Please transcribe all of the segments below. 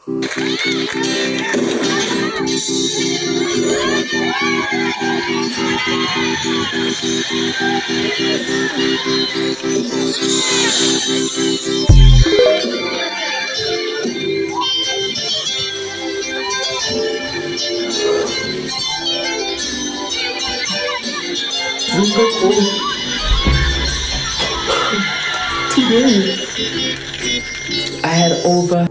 Today, I had over.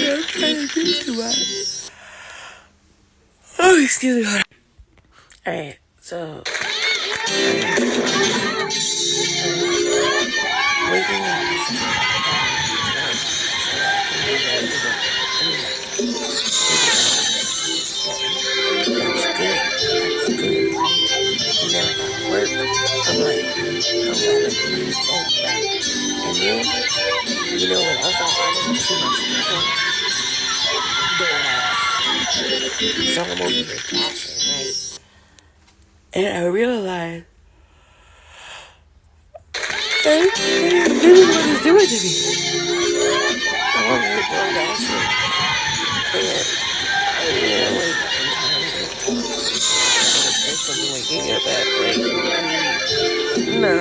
I'm trying to do too much. Oh, excuse me. Alright, so waking up is that's good. That's good, right? And then I got work from like 11 to 8, right? And then, you know what else I added to my schedule? DoorDash. So I'm over here dashing, right? And I realized this is what it's doing to me. I'm over here DoorDashing. And I didn't wake up in time to tell them something waking up at like 9.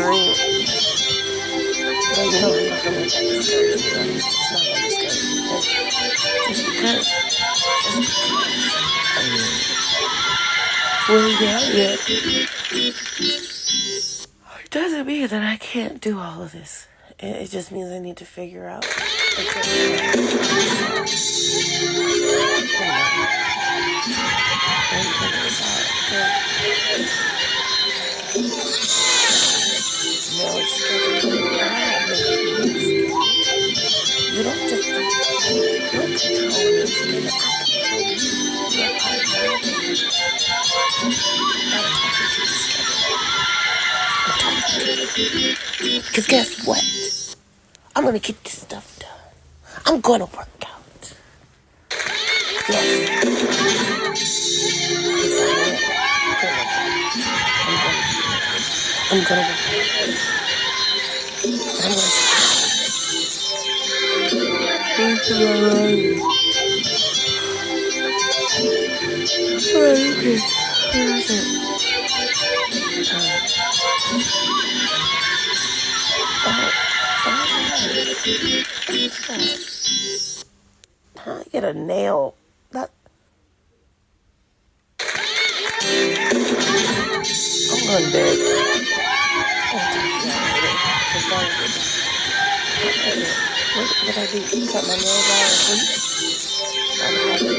But you know, I'm not gonna let that discourage me. It's not gonna discourage me. Just because. I mean, well, yeah. It doesn't mean that I can't do all of this. It just means I need to figure out a good time. No, it's scheduled. You don't just do it. You don't control your schedule. I control you. I'm talking to your schedule. I'm talking to you. Because guess what? I'm going to get this stuff done. I'm going to work out. Yes. I'm gonna work hard. And I'm gonna strive. Okay. That's it. What's that? I get a nail. That I'm going to bed. I'll talk to y'all later. Cause that was what I do? Cut my nails out and sleep? That would happen.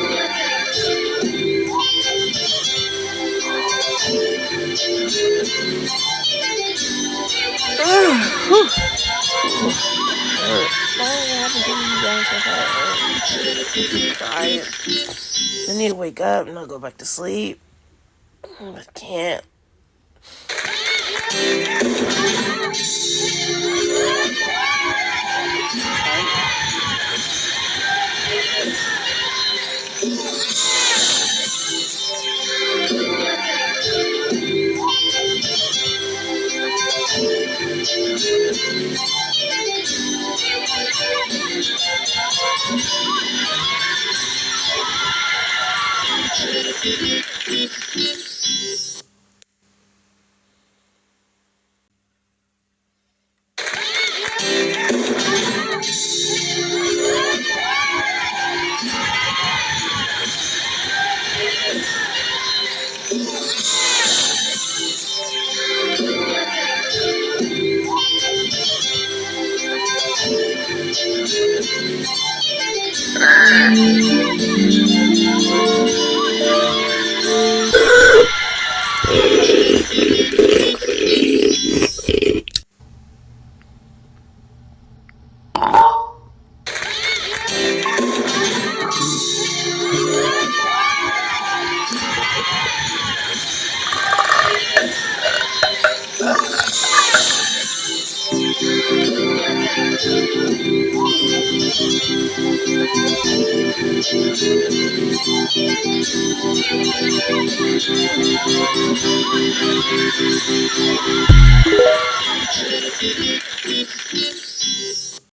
That hurt. Why did it happen to you guys so hard? I keep crying. I need to wake up and I'll go back to sleep. I can't.